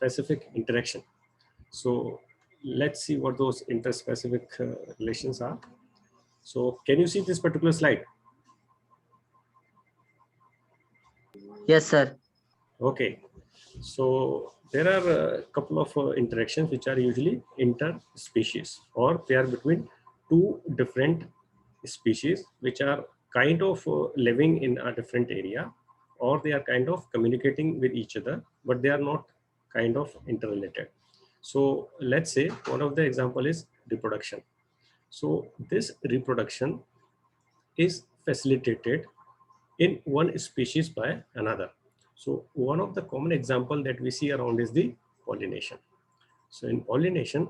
interspecific interaction. So let's see what those interspecific relations are. So can you see this particular slide? Yes, sir. Okay. So there are a couple of interactions which are usually interspecies, or they are between two different species which are kind of living in a different area, or they are kind of communicating with each other, but they are not kind of interrelated. So let's say one of the example is reproduction. So this reproduction is facilitated in one species by another. So one of the common example that we see around is the pollination. So in pollination,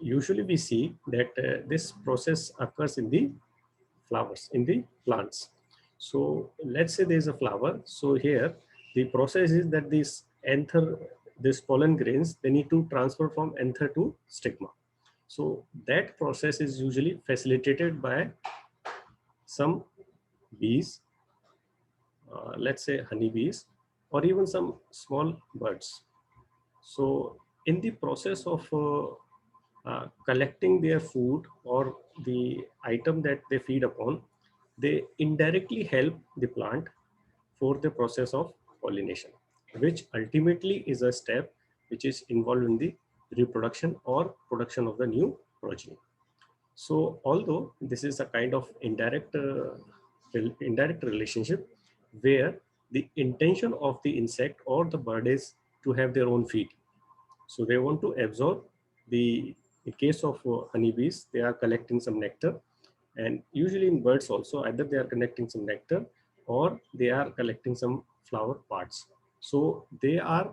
usually we see that this process occurs in the flowers, in the plants. So let's say there is a flower. So here the process is that this pollen grains, they need to transfer from anther to stigma. So that process is usually facilitated by some bees, let's say honeybees, or even some small birds. So in the process of collecting their food or the item that they feed upon, they indirectly help the plant for the process of pollination, which ultimately is a step which is involved in the reproduction or production of the new progeny. So although this is a kind of indirect relationship where the intention of the insect or the bird is to have their own feed. So they want to absorb in case of honeybees, they are collecting some nectar, and usually in birds also, either they are collecting some nectar or they are collecting some flower parts. So they are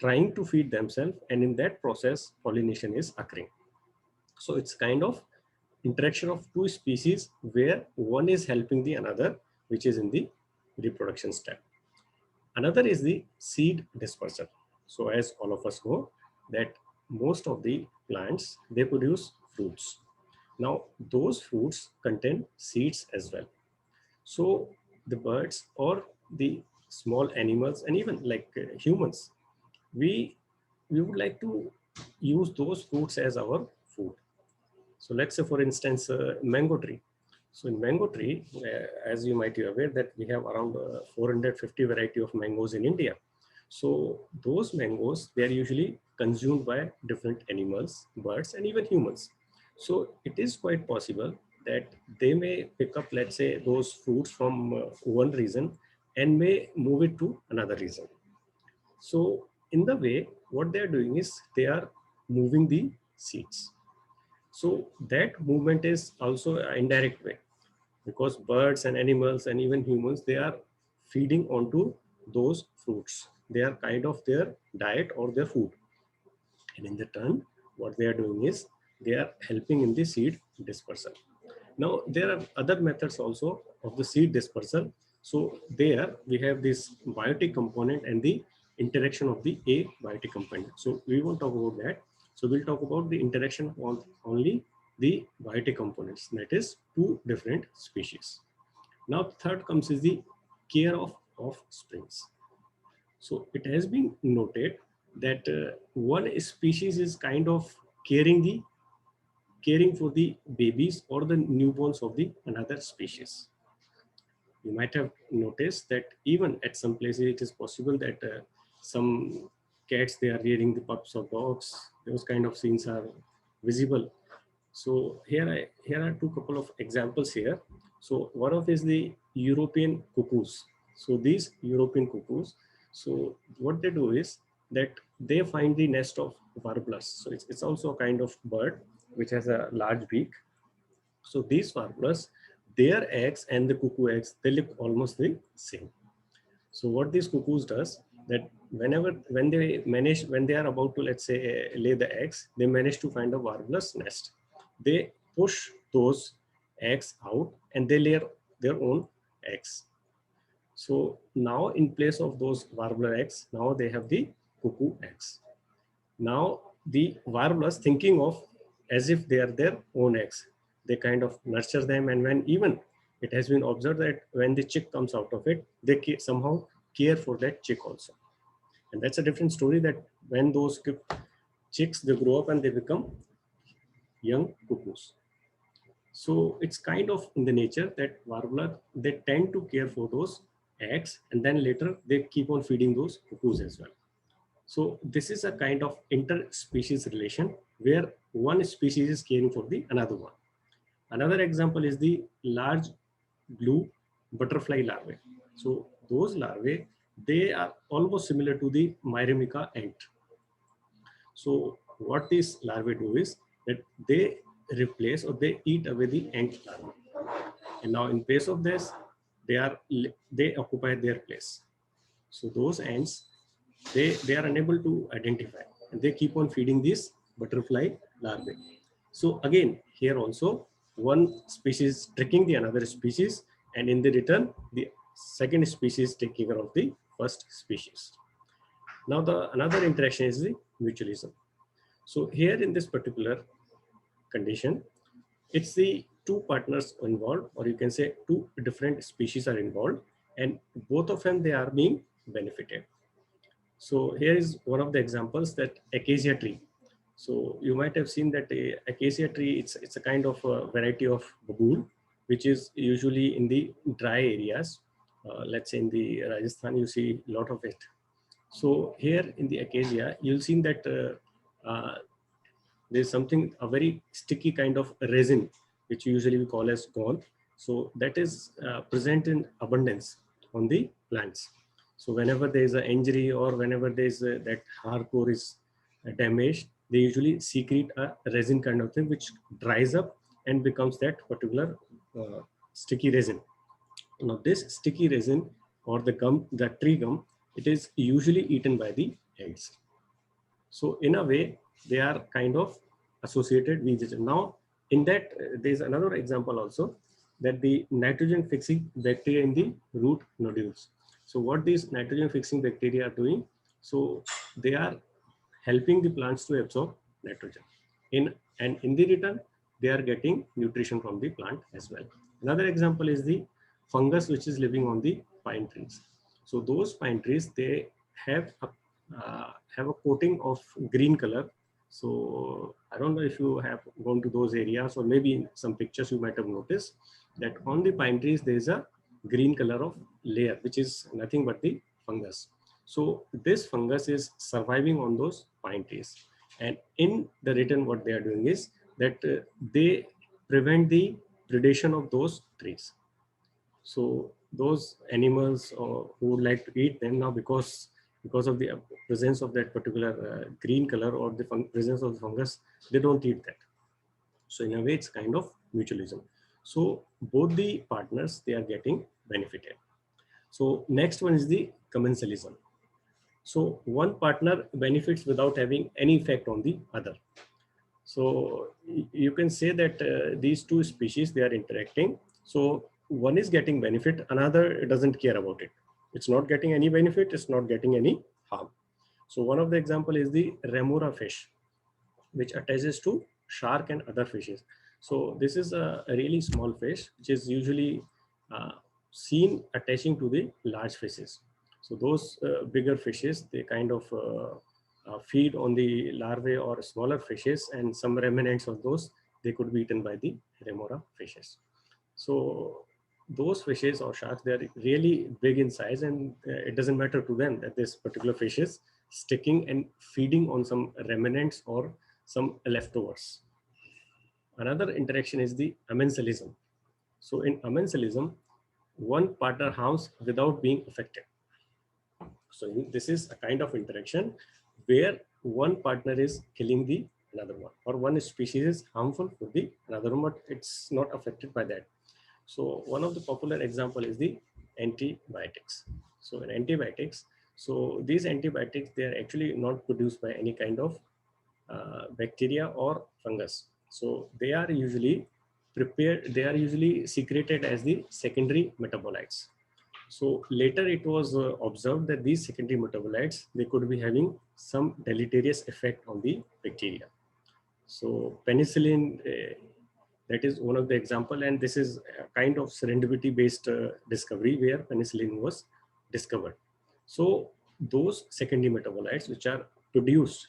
trying to feed themselves, and in that process, pollination is occurring. So it's kind of interaction of two species where one is helping the another, which is in the reproduction step. Another is the seed dispersal. So as all of us know that most of the plants, they produce fruits. Now those fruits contain seeds as well. So the birds or the small animals and even like humans, we would like to use those fruits as our food. So let's say, for instance, mango tree. So in mango tree, as you might be aware that we have around 450 variety of mangoes in India. So those mangoes, they are usually consumed by different animals, birds, and even humans. So it is quite possible that they may pick up, let's say, those fruits from one region and may move it to another region. So in the way, what they are doing is they are moving the seeds. So that movement is also an indirect way, because birds and animals and even humans, they are feeding onto those fruits. They are kind of their diet or their food. And in the turn, what they are doing is they are helping in the seed dispersal. Now, there are other methods also of the seed dispersal. So there we have this biotic component and the interaction of the abiotic component. So we won't talk about that. So we'll talk about the interaction on only the biotic components, that is two different species. Now, third comes is the care of offsprings. So it has been noted that one species is kind of caring for the babies or the newborns of the another species. You might have noticed that even at some places it is possible that some cats, they are rearing the pups or dogs. Those kind of scenes are visible. So here are two couple of examples here. So one of is the European cuckoos. So these European cuckoos, so what they do is that they find the nest of warblers. So it's also a kind of bird which has a large beak. So these warblers, their eggs and the cuckoo eggs, they look almost the same. So what these cuckoos does, that when they are about to, let's say, lay the eggs, they manage to find a warbler's nest. They push those eggs out and they lay their own eggs. So now in place of those warbler eggs, now they have the cuckoo eggs. Now the warblers, thinking of as if they are their own eggs, they kind of nurture them, and when even it has been observed that when the chick comes out of it, they somehow care for that chick also. And that's a different story, that when those chicks, they grow up and they become young cuckoos. So it's kind of in the nature that warbler, they tend to care for those eggs, and then later they keep on feeding those cuckoos as well. So this is a kind of interspecies relation where one species is caring for the another one. Another example is the large blue butterfly larvae. So those larvae, they are almost similar to the Myrmica ant. So what these larvae do is that they replace or they eat away the ant larvae. And now in place of this, they occupy their place. So those ants, they are unable to identify, and they keep on feeding these butterfly larvae. So again, here also one species tricking the another species, and in the return, the second species taking care of the first species. Now the another interaction is the mutualism. So here in this particular condition, it's the two partners involved, or you can say two different species are involved, and both of them, they are being benefited. So here is one of the examples, that acacia tree. So you might have seen that a acacia tree, it's a kind of a variety of babool, which is usually in the dry areas. Let's say in the Rajasthan, you see a lot of it. So here in the acacia, you'll see that there's something, a very sticky kind of resin, which usually we call as gall. So that is present in abundance on the plants. So whenever there is an injury or whenever there is that hardcore is damaged, they usually secrete a resin kind of thing, which dries up and becomes that particular sticky resin. Now this sticky resin or the gum, the tree gum, it is usually eaten by the ants. So in a way, they are kind of associated with each other. Now, in that, there's another example also, that the nitrogen fixing bacteria in the root nodules. So what these nitrogen fixing bacteria are doing, so they are helping the plants to absorb nitrogen. And in the return, they are getting nutrition from the plant as well. Another example is the fungus which is living on the pine trees. So those pine trees, they have a coating of green color. So I don't know if you have gone to those areas, or maybe in some pictures you might have noticed that on the pine trees there is a green color of layer, which is nothing but the fungus. So this fungus is surviving on those pine trees, and in the return what they are doing is that they prevent the predation of those trees. So those animals who would like to eat them now, because of the presence of that particular green color or the presence of the fungus, they don't eat that. So in a way, it's kind of mutualism. So both the partners, they are getting benefited. So next one is the commensalism. So one partner benefits without having any effect on the other. So you can say that these two species, they are interacting. So one is getting benefit, another doesn't care about it. It's not getting any benefit, it's not getting any harm. So one of the example is the remora fish, which attaches to shark and other fishes. So this is a really small fish, which is usually seen attaching to the large fishes. So those bigger fishes, they kind of feed on the larvae or smaller fishes, and some remnants of those, they could be eaten by the remora fishes. So those fishes or sharks, they are really big in size, and it doesn't matter to them that this particular fish is sticking and feeding on some remnants or some leftovers. Another interaction is the amensalism. So in amensalism, one partner harms without being affected. So this is a kind of interaction where one partner is killing the another one, or one species is harmful for the another one, but it's not affected by that. So one of the popular example is the antibiotics. So in antibiotics, so these antibiotics, they are actually not produced by any kind of bacteria or fungus. So they are usually prepared, they are usually secreted as the secondary metabolites. So later it was observed that these secondary metabolites, they could be having some deleterious effect on the bacteria. So penicillin, that is one of the example, and this is a kind of serendipity based discovery where penicillin was discovered. So those secondary metabolites, which are produced,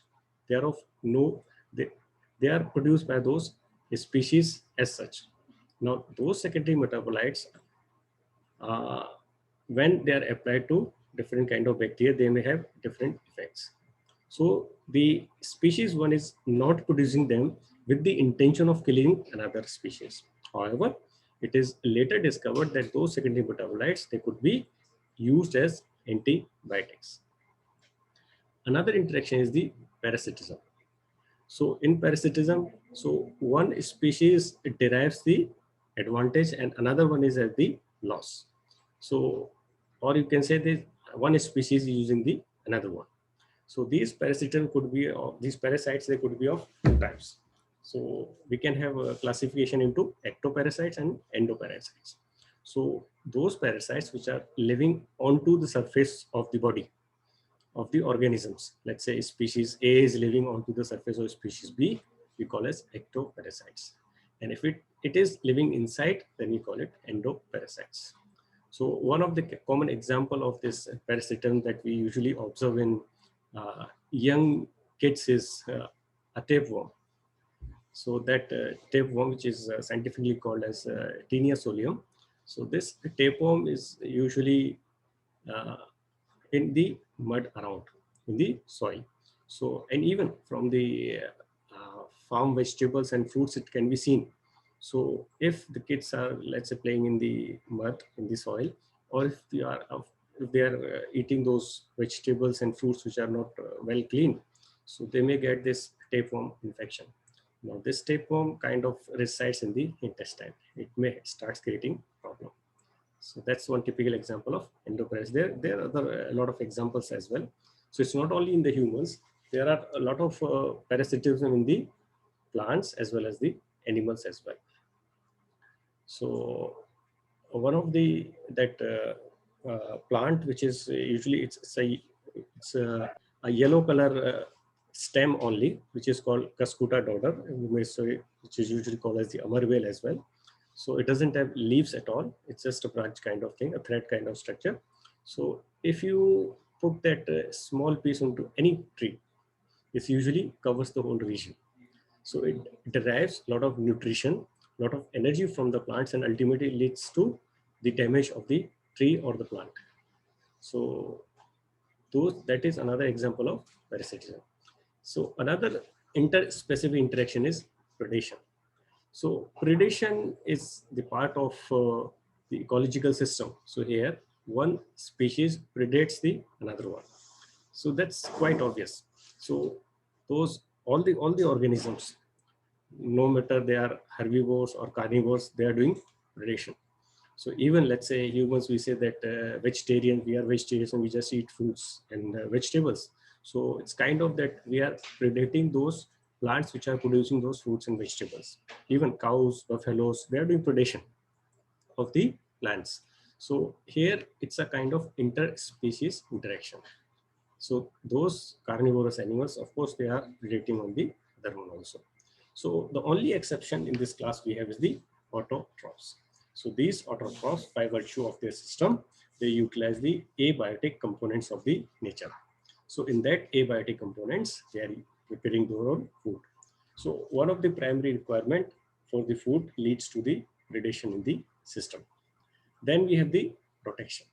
they are of no, they are produced by those species as such. Now, those secondary metabolites, uh, when they are applied to different kind of bacteria, they may have different effects. So the species one is not producing them with the intention of killing another species. However, it is later discovered that those secondary metabolites, they could be used as antibiotics. Another interaction is the parasitism. So in parasitism, so one species derives the advantage and another one is at the loss. So, or you can say this one species is using the another one. So these parasitism could be, these parasites, they could be of two types. So we can have a classification into ectoparasites and endoparasites. So those parasites which are living onto the surface of the body of the organisms. Let's say species A is living onto the surface of species B, we call as ectoparasites. And if it is living inside, then we call it endoparasites. So one of the common example of this parasitism that we usually observe in young kids is a tapeworm. So that tapeworm, which is scientifically called as Taenia solium. So this tapeworm is usually uh, in the mud around, in the soil. So, and even from the farm vegetables and fruits, it can be seen. So if the kids are, let's say, playing in the mud, in the soil, or if they are eating those vegetables and fruits which are not well cleaned, so they may get this tapeworm infection. Now this tapeworm kind of resides in the intestine. It may start creating problem. So that's one typical example of endoparasites. There are a lot of examples as well. So it's not only in the humans. There are a lot of parasitism in the plants as well as the animals as well. So one of the plant which is usually a yellow color stem only, which is called Cuscuta dodder, which is usually called as the amarvale as well. So it doesn't have leaves at all. It's just a branch kind of thing, a thread kind of structure. So if you put that small piece onto any tree, it usually covers the whole region. So it derives a lot of nutrition, a lot of energy from the plants, and ultimately leads to the damage of the tree or the plant. So that is another example of parasitism. So another interspecific interaction is predation. So predation is the part of the ecological system. So here one species predates the another one. So that's quite obvious. So all the organisms, no matter they are herbivores or carnivores, they are doing predation. So even let's say humans, we say that vegetarian, we are vegetarians and we just eat fruits and vegetables. So it's kind of that we are predating those plants which are producing those fruits and vegetables. Even cows, buffaloes, they are doing predation of the plants. So here it's a kind of interspecies interaction. So those carnivorous animals, of course, they are predating on the other one also. So the only exception in this class we have is the autotrophs. So these autotrophs, by virtue of their system, they utilize the abiotic components of the nature. So in that abiotic components, they are preparing their own food. So one of the primary requirement for the food leads to the predation in the system. Then we have the protection.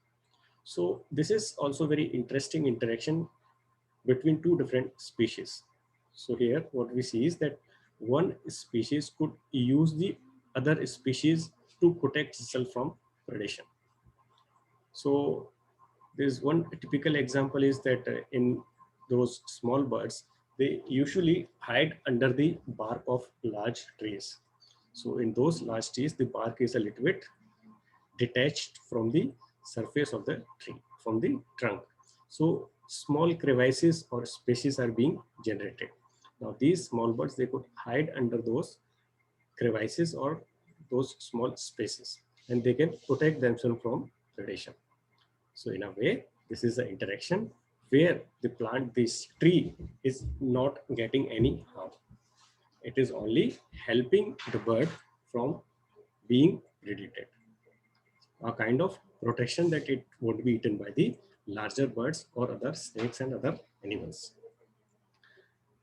So this is also very interesting interaction between two different species. So here what we see is that one species could use the other species to protect itself from predation. So there's one typical example is that in those small birds, they usually hide under the bark of large trees. So in those large trees, the bark is a little bit detached from the surface of the tree, from the trunk. So small crevices or spaces are being generated. Now these small birds, they could hide under those crevices or those small spaces, and they can protect themselves from predation. So in a way, this is the interaction where the plant, this tree is not getting any harm. It is only helping the bird from being predated, a kind of protection that it won't be eaten by the larger birds or other snakes and other animals.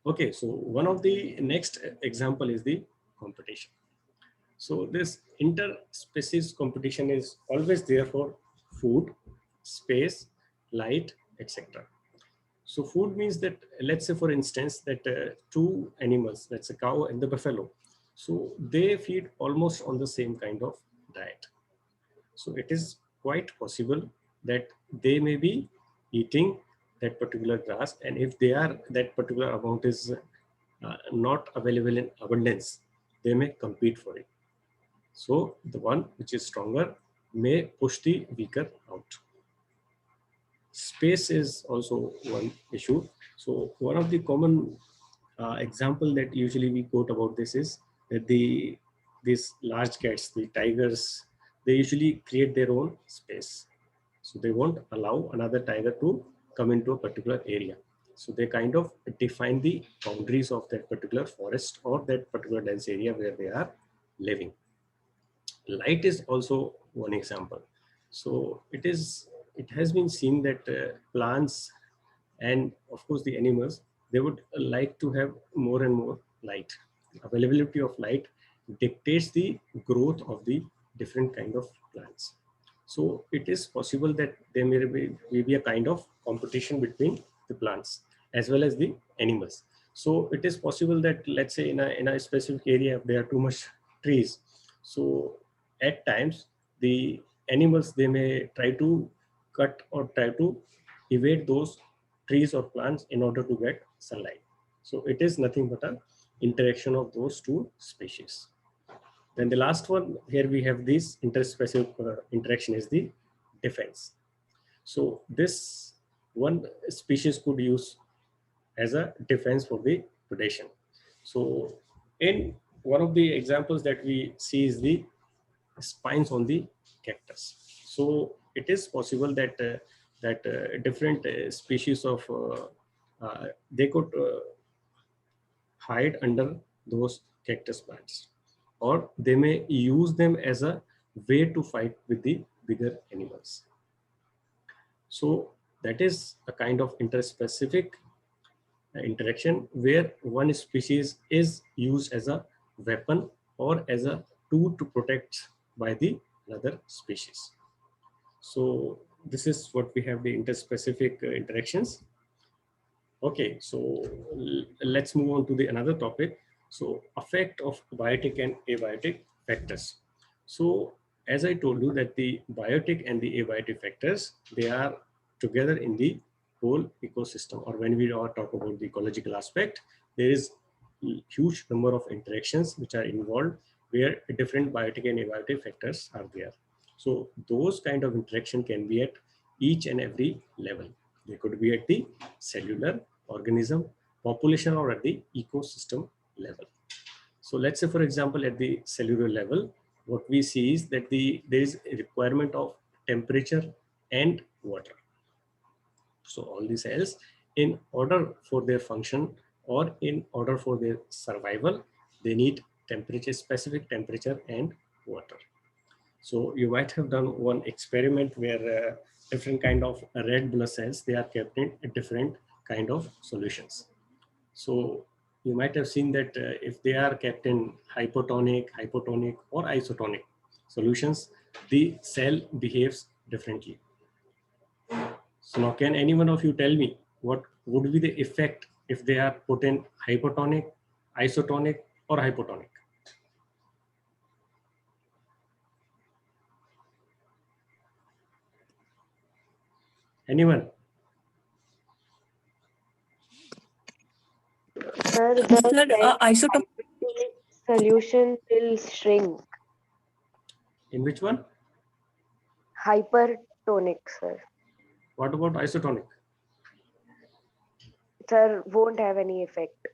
Okay, so one of the next example is the competition. So this interspecies competition is always there for food, space, light, etc. So food means that, let's say for instance, that two animals, let's say cow and the buffalo, so they feed almost on the same kind of diet. So it is quite possible that they may be eating that particular grass, and if they are, that particular amount is not available in abundance, they may compete for it. So the one which is stronger may push the weaker out. Space is also one issue. So one of the common example that usually we quote about this is that these large cats, the tigers, they usually create their own space. So they won't allow another tiger to come into a particular area. So they kind of define the boundaries of that particular forest or that particular dense area where they are living. Light is also one example. So it has been seen that plants and of course the animals, they would like to have more and more light. Availability of light dictates the growth of the different kind of plants. So it is possible that there may be a kind of competition between the plants as well as the animals. So it is possible that, let's say in a specific area, if there are too much trees, so at times the animals, they may try to cut or try to evade those trees or plants in order to get sunlight. So it is nothing but an interaction of those two species. Then the last one, here we have this interspecies interaction is the defense. So this one species could use as a defense for the predation. So in one of the examples that we see is the spines on the cactus. So it is possible that different species of they could hide under those cactus plants, or they may use them as a way to fight with the bigger animals. So that is a kind of interspecific interaction where one species is used as a weapon or as a tool to protect by the other species. So this is what we have, the interspecific interactions. Okay, so let's move on to the another topic. So effect of biotic and abiotic factors. So as I told you that the biotic and the abiotic factors, they are together in the whole ecosystem, or when we are talk about the ecological aspect, there is huge number of interactions which are involved where different biotic and abiotic factors are there. So those kind of interaction can be at each and every level. They could be at the cellular, organism, population, or at the ecosystem level. So let's say, for example, at the cellular level, what we see is that there is a requirement of temperature and water. So all the cells, in order for their function or in order for their survival, they need temperature, specific temperature and water. So you might have done one experiment where different kind of red blood cells, they are kept in different kind of solutions. So you might have seen that if they are kept in hypotonic, or isotonic solutions, the cell behaves differently. So now can any one of you tell me what would be the effect if they are put in hypotonic, isotonic, or hypotonic? Anyone? Sir, the Sir, cell isotope. solution will shrink. In which one? Hypertonic, sir. What about isotonic Sir, won't have any effect.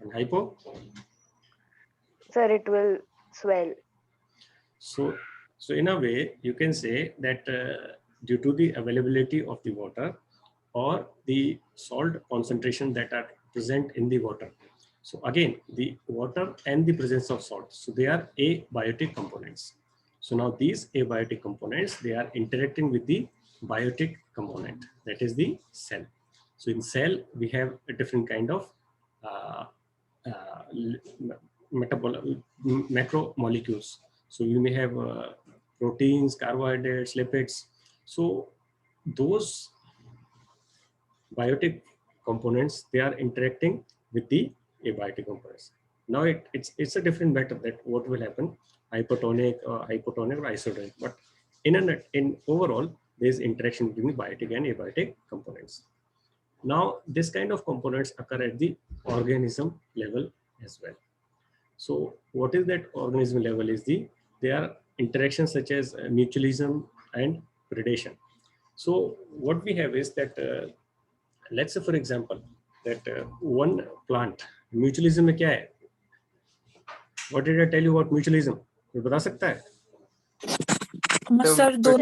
and hypo? Sir, it will swell. So in a way, you can say that due to the availability of the water or the salt concentration that are present in the water. So again, the water and the presence of salt. So they are abiotic components. So now these abiotic components, they are interacting with the biotic component, that is the cell. So in cell, we have a different kind of macromolecules. So you may have proteins, carbohydrates, lipids. So those biotic components, they are interacting with the abiotic components. Now it's a different matter that what will happen, hypotonic or isotonic. But in overall, there is interaction between the biotic and abiotic components. Now, this kind of components occur at the organism level as well. So what is that organism level is they are interactions such as mutualism and predation. So what we have is that let's say for example that one plant, mutualism में क्या है? What did I tell you about mutualism? कोई बता सकता है? Sir दो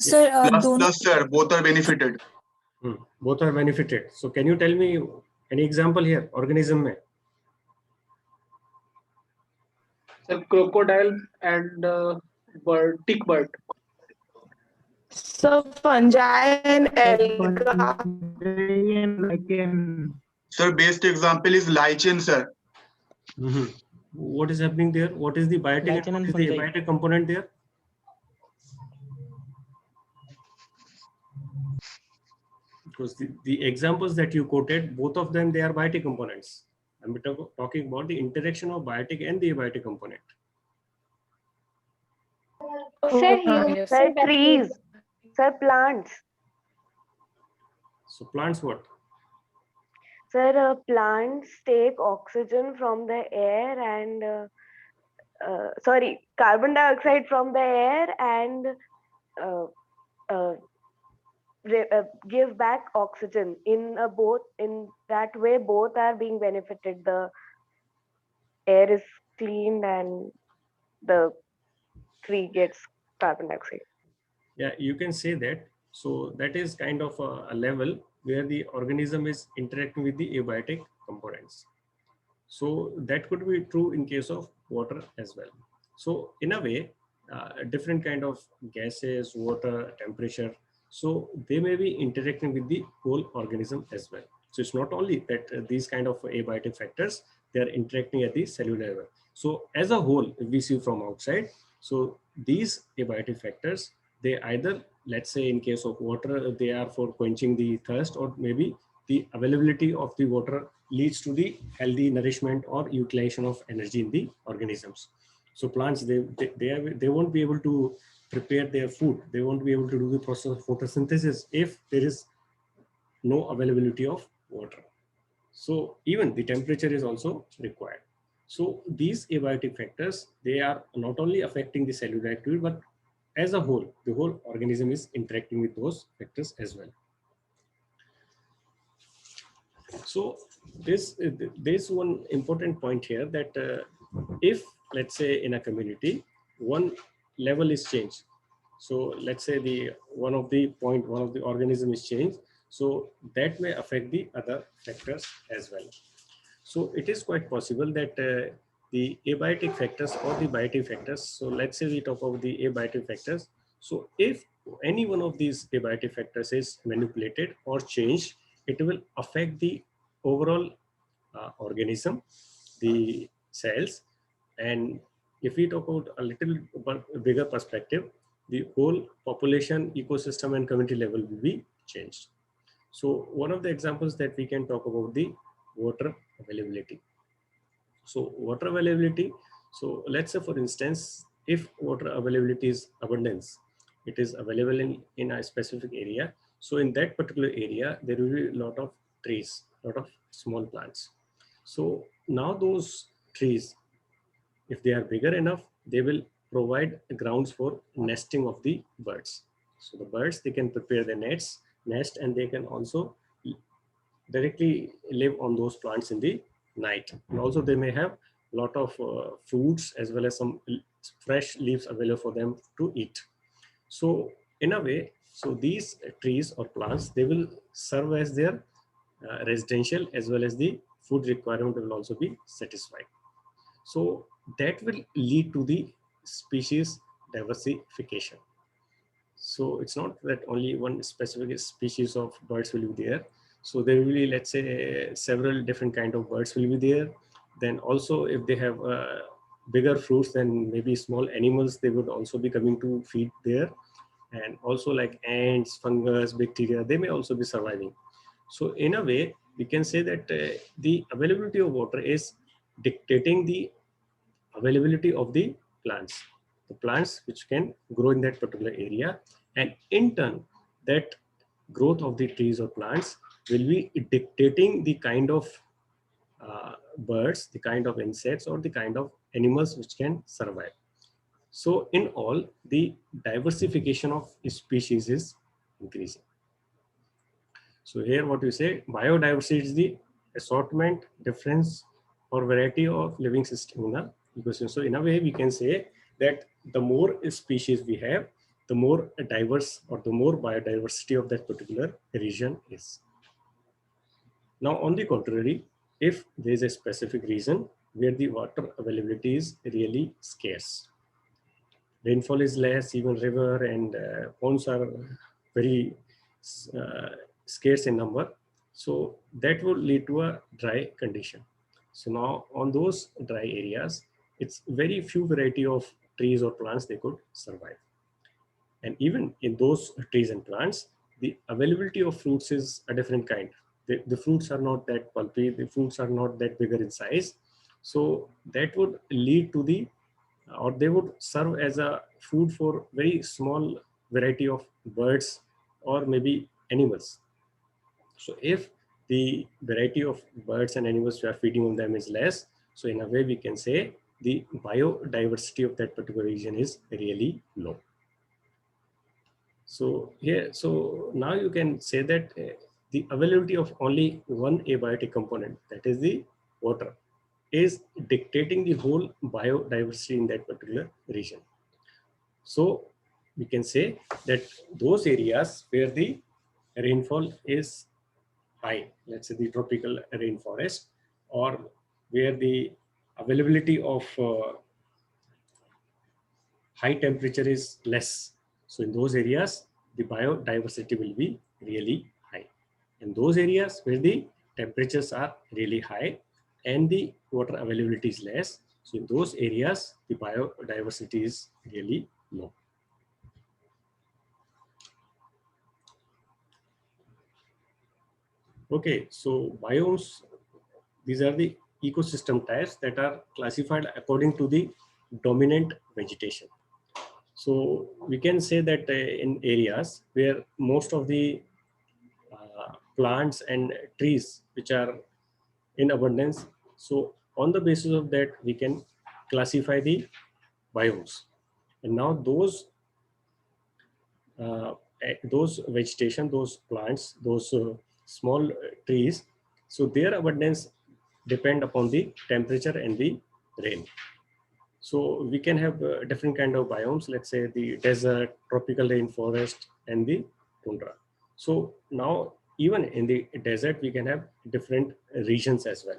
sir दोनों plus sir, both are benefited. Both are benefited. So can you tell me any example here? Organism में? Sir, crocodile and bird, tick bird. So fungi and alga. Sir, best example is lichen, sir. What is happening there? What is the biotic Lichen and and what is the fungi. abiotic component there? Because the examples that you quoted, both of them, they are biotic components. I'm talking about the interaction of biotic and the abiotic component. Sir, Oh, here, sir, trees, sir, plants. So plants what? Sir, plants take oxygen from the air and carbon dioxide from the air and give back oxygen in that way both are being benefited. The air is cleaned and the tree gets carbon dioxide. Yeah, you can say that. So that is kind of a level where the organism is interacting with the abiotic components. So that could be true in case of water as well. So in a way, different kind of gases, water, temperature, so they may be interacting with the whole organism as well. So it's not only that these kind of abiotic factors, they are interacting at the cellular level. So as a whole, if we see from outside, so these abiotic factors, they either, let's say in case of water, they are for quenching the thirst, or maybe the availability of the water leads to the healthy nourishment or utilization of energy in the organisms. So plants, they won't be able to prepare their food. They won't be able to do the process of photosynthesis if there is no availability of water. So even the temperature is also required. So these abiotic factors, they are not only affecting the cellular activity, but as a whole, the whole organism is interacting with those factors as well. So there's one important point here that if, let's say in a community, one level is changed. So let's say one of the organism is changed. So that may affect the other factors as well. So it is quite possible that the abiotic factors or the biotic factors. So let's say we talk about the abiotic factors. So if any one of these abiotic factors is manipulated or changed, it will affect the overall organism, the cells. And if we talk about a little bigger perspective, the whole population, ecosystem and community level will be changed. So one of the examples that we can talk about the water availability. So water availability. So let's say for instance, if water availability is abundance, it is available in a specific area. So in that particular area, there will be a lot of trees, a lot of small plants. So now those trees, if they are bigger enough, they will provide grounds for nesting of the birds. So the birds, they can prepare their nest, and they can also directly live on those plants in the night. And also they may have a lot of fruits as well as some fresh leaves available for them to eat. So in a way, so these trees or plants, they will serve as their residential as well as the food requirement will also be satisfied. So that will lead to the species diversification. So it's not that only one specific species of birds will be there. So there will be, let's say, several different kind of birds will be there. Then also if they have bigger fruits, then maybe small animals, they would also be coming to feed there. And also like ants, fungus, bacteria, they may also be surviving. So in a way, we can say that the availability of water is dictating the availability of the plants which can grow in that particular area. And in turn, that growth of the trees or plants will be dictating the kind of birds, the kind of insects, or the kind of animals which can survive. So in all, the diversification of species is increasing. So here what we say, biodiversity is the assortment, difference, or variety of living system in a ecosystem. So in a way, we can say that the more species we have, the more diverse or the more biodiversity of that particular region is. Now, on the contrary, if there is a specific region where the water availability is really scarce, rainfall is less, even river and ponds are very scarce in number. So that would lead to a dry condition. So now on those dry areas, it's very few variety of trees or plants they could survive. And even in those trees and plants, the availability of fruits is a different kind. The fruits are not that pulpy, the fruits are not that bigger in size. So that would lead to the, or they would serve as a food for very small variety of birds or maybe animals. So if the variety of birds and animals we are feeding on them is less, so in a way we can say the biodiversity of that particular region is really low. So here, so now you can say that the availability of only one abiotic component, that is the water, is dictating the whole biodiversity in that particular region. So we can say that those areas where the rainfall is high, let's say the tropical rainforest, or where the availability of high temperature is less. So in those areas, the biodiversity will be really high. In those areas where the temperatures are really high and the water availability is less, so in those areas, the biodiversity is really low. Okay, so biomes, these are the ecosystem types that are classified according to the dominant vegetation. So we can say that in areas where most of the plants and trees which are in abundance, so on the basis of that we can classify the biomes. And now those vegetation, those plants, those small trees, so their abundance depend upon the temperature and the rain. So we can have different kind of biomes, let's say the desert, tropical rainforest, and the tundra. So now even in the desert, we can have different regions as well.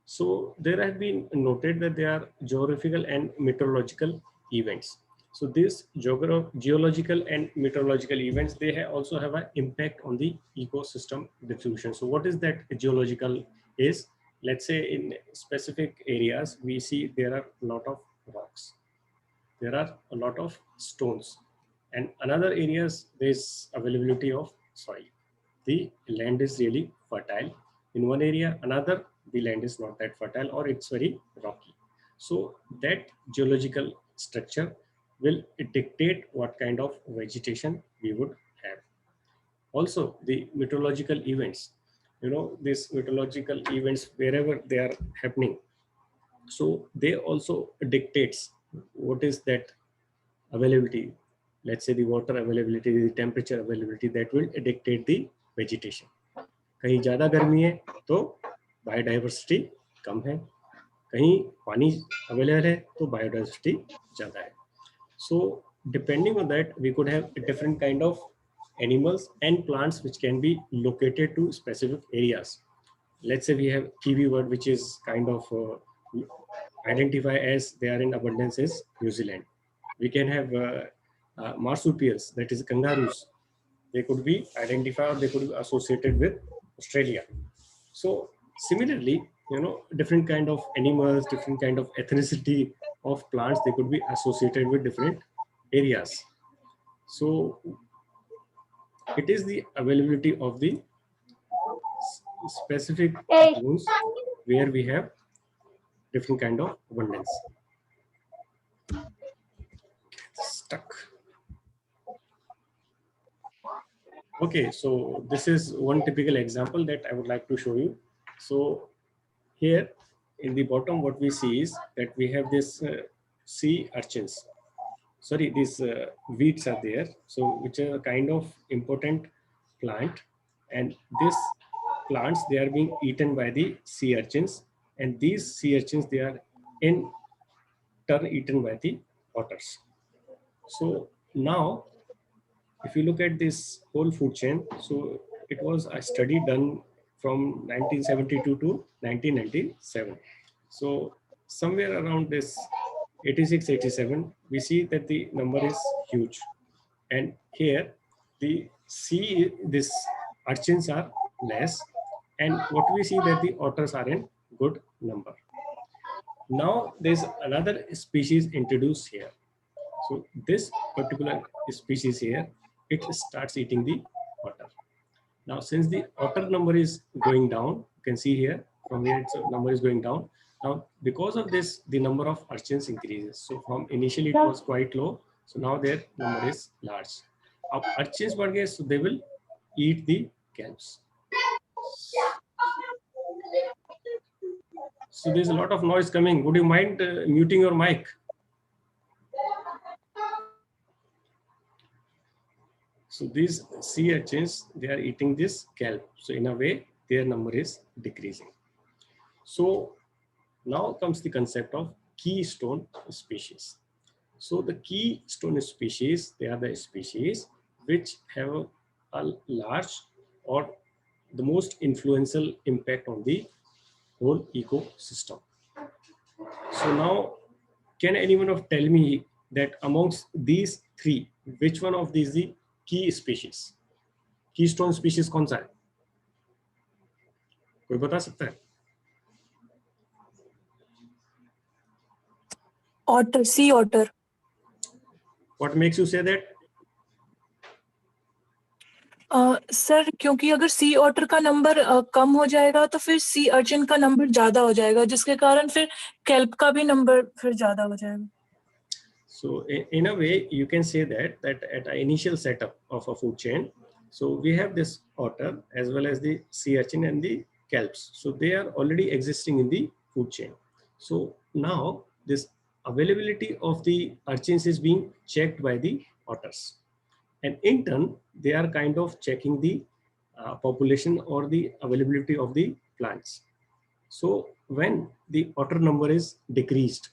So there have been noted that there are geographical and meteorological events. So these geological and meteorological events, they also have an impact on the ecosystem distribution. So what is that geological is? Let's say in specific areas, we see there are a lot of rocks. There are a lot of stones. And another areas, there's availability of soil. The land is really fertile. In one area, another, the land is not that fertile or it's very rocky. So that geological structure will dictate what kind of vegetation we would have. Also, the meteorological events, these meteorological events, wherever they are happening, so they also dictates what is that availability. Let's say the water availability, the temperature availability, that will dictate the vegetation. कहीं ज़्यादा गर्मी है तो biodiversity कम है, कहीं पानी available है तो बायोडाइवर्सिटी ज़्यादा है. So depending on that, we could have a different kind of animals and plants which can be located to specific areas. Let's say we have kiwi bird, which is kind of identify as they are in abundance is New Zealand. We can have marsupials, that is kangaroos. They could be identified, or they could be associated with Australia. So similarly, different kind of animals, different kind of ethnicity of plants, they could be associated with different areas. So it is the availability of the specific zones where we have different kind of abundance. Stuck. Okay, so this is one typical example that I would like to show you. So here in the bottom, what we see is that we have this sea urchins. Sorry, these weeds are there. So which are a kind of important plant, and these plants, they are being eaten by the sea urchins, and these sea urchins, they are in turn eaten by the otters. So now, if you look at this whole food chain, so it was a study done from 1972 to 1997. So somewhere around this 86, 87, we see that the number is huge. And here these urchins are less. And what we see that the otters are in good number. Now there's another species introduced here. So this particular species here, it starts eating the otter. Now, since the otter number is going down, you can see here from here its number is going down. Now, because of this, the number of urchins increases. So from initially it was quite low. So now their number is large. Now, urchins बढ़ गए, so they will eat the kelps. So there's a lot of noise coming. Would you mind muting your mic? So these sea urchins, they are eating this kelp. So in a way, their number is decreasing. So now comes the concept of keystone species. So the keystone species, they are the species which have a large or the most influential impact on the whole ecosystem. So now, can anyone tell me that amongst these three, which one of these is the key species? Keystone species कौन सा है? कोई बता सकता है? Otter, sea otter. What makes you say that? Sir क्योंकि अगर सी otter का नंबर कम हो जाएगा तो फिर सी अर्चिन का नंबर ज्यादा हो जाएगा, जिसके कारण फिर केल्प का भी नंबर फिर ज्यादा हो जाएगा. So in a way, you can say that at an initial setup of a food chain, so we have this otter as well as the sea urchin and the kelps. So they are already existing in the food chain. So now this availability of the urchins is being checked by the otters. And in turn, they are kind of checking the population or the availability of the plants. So when the otter number is decreased,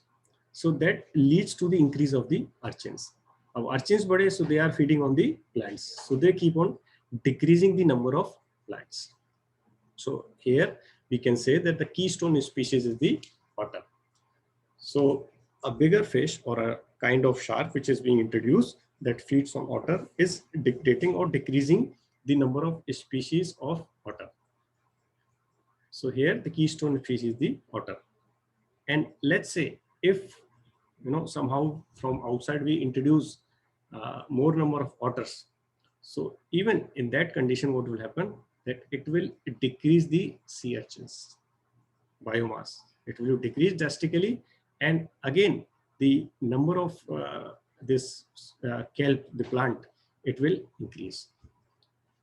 so that leads to the increase of the urchins. Now urchins bade, so they are feeding on the plants. So they keep on decreasing the number of plants. So here we can say that the keystone species is the otter. So a bigger fish or a kind of shark which is being introduced that feeds on otter is dictating or decreasing the number of species of otter. So here the keystone fish is the otter. And let's say if somehow from outside we introduce more number of otters, so even in that condition, what will happen? That it will decrease the sea urchins biomass. It will decrease drastically, and again the number of this kelp, the plant, it will increase.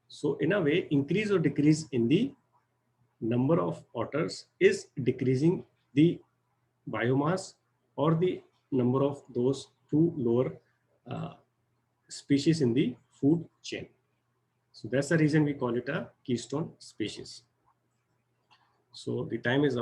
So in a way, increase or decrease in the number of otters is decreasing the biomass or the number of those two lower species in the food chain. So that's the reason we call it a keystone species. So the time is up.